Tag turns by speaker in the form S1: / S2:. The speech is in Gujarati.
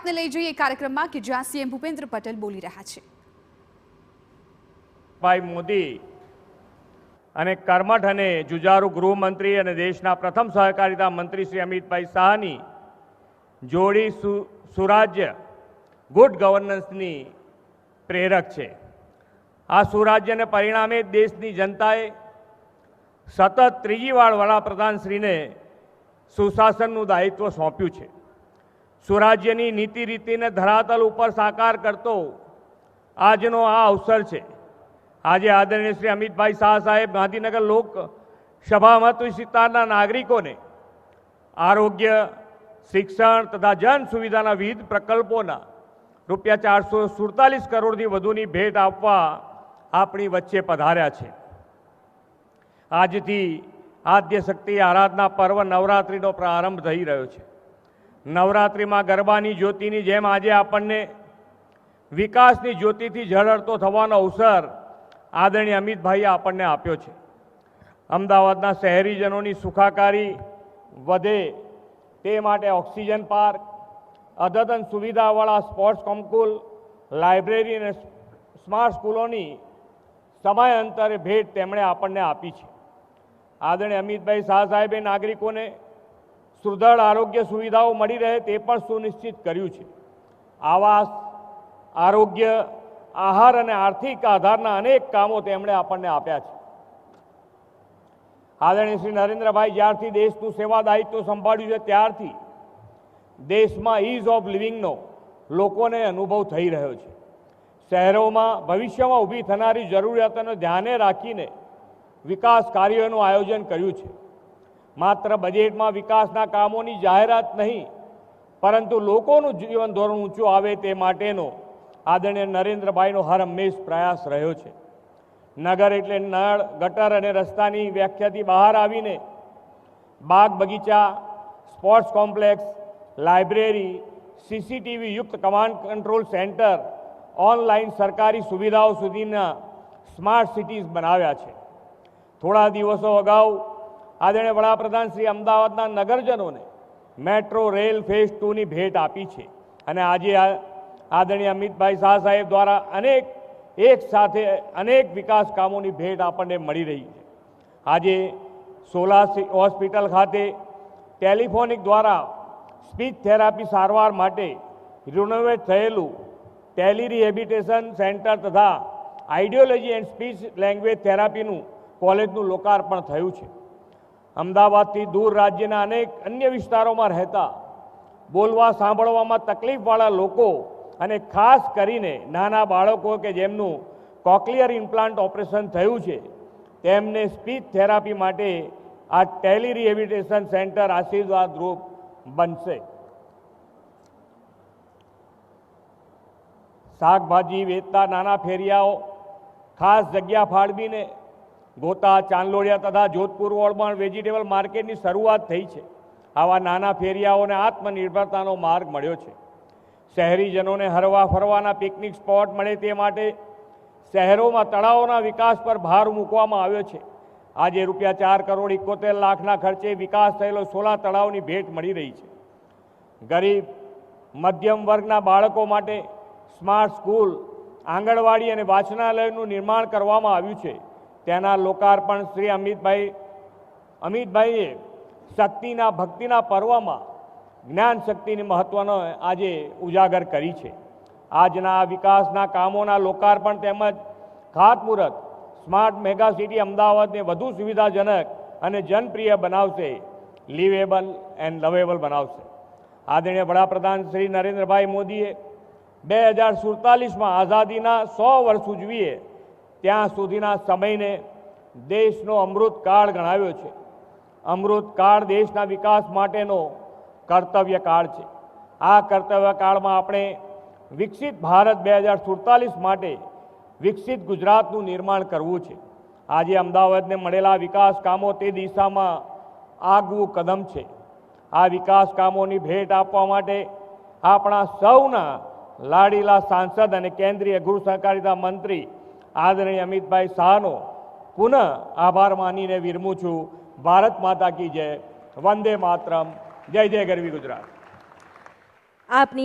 S1: આપને લઈ જઈએ કાર્યક્રમમાં કે જ્યાં સીએમ ભૂપેન્દ્ર પટેલ બોલી રહ્યા છે।
S2: ભાઈ મોદી અને કર્મઠ અને જુજારુ ગૃહમંત્રી અને દેશના પ્રથમ સહકારિતા મંત્રી શ્રી અમિતભાઈ શાહની જોડી સુરાજ્ય ગુડ ગવર્નન્સની પ્રેરક છે। આ સુરાજ્યને પરિણામે દેશની જનતાએ સતત ત્રીજી વાર વડાપ્રધાનશ્રીને સુશાસનનું દાયિત્વ સોંપ્યું છે। સુરાજ્યની નીતિ રીતિને ધરાતલ ઉપર સાકાર કરતો આજનો આ અવસર છે। આજે આદરણીય શ્રી અમિતભાઈ શાહ સાહેબ ગાંધીનગર લોકસભા મત વિસ્તારના નાગરિકોને આરોગ્ય, શિક્ષણ તથા જન સુવિધાના વિવિધ પ્રકલ્પોના ₹447 કરોડથી વધુની ભેટ આપવા આપણી વચ્ચે પધાર્યા છે। આજથી આદ્ય શક્તિ આરાધના પર્વ નવરાત્રિનો પ્રારંભ થઈ રહ્યો છે। નવરાત્રિમાં ગરબાની જ્યોતિની જેમ આજે આપણને વિકાસની જ્યોતિથી ઝળહળતો થવાનો અવસર આદરણીય અમિતભાઈએ આપણને આપ્યો છે। અમદાવાદના શહેરીજનોની સુખાકારી વધે તે માટે ઓક્સિજન પાર્ક, અદ્યતન સુવિધાવાળા સ્પોર્ટ્સ કોમ્પ્લેક્સ, લાઇબ્રેરી અને સ્માર્ટ સ્કૂલોની સમયાંતરે ભેટ તેમણે આપણને આપી છે। આદરણીય અમિતભાઈ શાહ સાહેબે નાગરિકોને સુદૃઢ આરોગ્ય સુવિધાઓ મળી રહે તે પણ સુનિશ્ચિત કર્યું છે। આવાસ, આરોગ્ય, આહાર અને આર્થિક આધારના અનેક કામો તેમણે આપણને આપ્યા છે। આદરણીય શ્રી નરેન્દ્રભાઈ જ્યારથી દેશનું સેવા દાયિત્વ સંભાળ્યું છે ત્યારથી દેશમાં ઇઝ ઓફ લિવિંગનો લોકોને અનુભવ થઈ રહ્યો છે। શહેરોમાં ભવિષ્યમાં ઊભી થનારી જરૂરિયાતોને ધ્યાને રાખીને વિકાસ કાર્યોનું આયોજન કર્યું છે। માત્ર બજેટમાં વિકાસના કામોની જાહેરાત નહીં, પરંતુ લોકોનું જીવન ધોરણ ઊંચું આવે તે માટેનો આદરણીય નરેન્દ્રભાઈનો હર હંમેશ પ્રયાસ રહ્યો છે। નગર એટલે નળ, ગટર અને રસ્તાની વ્યાખ્યાથી બહાર આવીને બાગ બગીચા, સ્પોર્ટ્સ કોમ્પ્લેક્સ, લાઇબ્રેરી, સીસીટીવી યુક્ત કમાન્ડ કંટ્રોલ સેન્ટર, ઓનલાઈન સરકારી સુવિધાઓ સુધીના સ્માર્ટ સિટીઝ બનાવ્યા છે। થોડા દિવસો અગાઉ આદરણીય વડાપ્રધાન શ્રી અમદાવાદના નગરજનોને મેટ્રો રેલ ફેઝ 2ની ભેટ આપી છે અને આજે આદરણીય અમિતભાઈ શાહ સાહેબ દ્વારા એક સાથે અનેક વિકાસ કામોની ભેટ આપણને મળી રહી છે। આજે સોલા હોસ્પિટલ ખાતે ટેલિફોનિક દ્વારા સ્પીચ થેરાપી સારવાર માટે રિનોવેટ થયેલું ટેલી રિહેબિલિટેશન સેન્ટર તથા આઈડિયોલોજી એન્ડ સ્પીચ લેંગ્વેજ થેરાપીનું કોલેજનું લોકાર્પણ થયું છે। અમદાવાદથી દૂર રાજ્યના અનેક અન્ય વિસ્તારોમાં રહેતા બોલવા સાંભળવામાં તકલીફવાળા લોકો અને ખાસ કરીને નાના બાળકો કે જેમનું કોક્લિયર ઇમ્પ્લાન્ટ ઓપરેશન થયું છે તેમને સ્પીચ થેરાપી માટે આ ટેલી રિહેબિલિટેશન સેન્ટર આશીર્વાદરૂપ બનશે। શાકભાજી વેચતા નાના ફેરિયાઓ ખાસ જગ્યા ફાળવીને ગોતા, ચાંદલોડિયા તથા જોધપુર રોડમાં વેજીટેબલ માર્કેટની શરૂઆત થઈ છે। આવા નાના ફેરિયાઓને આત્મનિર્ભરતાનો માર્ગ મળ્યો છે। શહેરીજનોને હરવા ફરવાના પિકનિક સ્પોટ મળે તે માટે શહેરોમાં તળાવોના વિકાસ પર ભાર મૂકવામાં આવ્યો છે। આજે ₹4.71 કરોડના ખર્ચે વિકાસ થયેલો 16 તળાવની ભેટ મળી રહી છે। ગરીબ મધ્યમ વર્ગના બાળકો માટે સ્માર્ટ સ્કૂલ, આંગણવાડી અને વાંચનાલયનું નિર્માણ કરવામાં આવ્યું છે। તેના લોકાર્પણ શ્રી અમિતભાઈએ શક્તિના ભક્તિના પર્વમાં જ્ઞાન શક્તિની મહત્વનો આજે ઉજાગર કરી છે। આજના આ વિકાસના કામોના લોકાર્પણ તેમજ ખાતમુહૂર્ત સ્માર્ટ મેગા સિટી અમદાવાદને વધુ સુવિધાજનક અને જનપ્રિય બનાવશે, લિવેબલ એન્ડ લવેબલ બનાવશે। આદરણીય વડાપ્રધાન શ્રી નરેન્દ્રભાઈ મોદીએ 2047માં આઝાદીના 100 વર્ષ ઉજવીએ ત્યાં સુધીના સમયને દેશનો અમૃતકાળ ગણાવ્યો છે। અમૃતકાળ દેશના વિકાસ માટેનો કર્તવ્યકાળ છે। આ કર્તવ્યકાળમાં આપણે વિકસિત ભારત 2047 માટે વિકસિત ગુજરાતનું નિર્માણ કરવું છે। આજે અમદાવાદને મળેલા વિકાસ કામો તે દિશામાં આગવું કદમ છે। આ વિકાસ કામોની ભેટ આપવા માટે આપણા સૌના લાડીલા સાંસદ અને કેન્દ્રીય ગૃહ સહકારિતા મંત્રી આદરણીય અમિતભાઈ શાહનો પુનઃ આભાર માનીને વિરમું છું। ભારત માતા કી જય, વંદે માતરમ, જય જય ગરવી ગુજરાત।
S3: આપની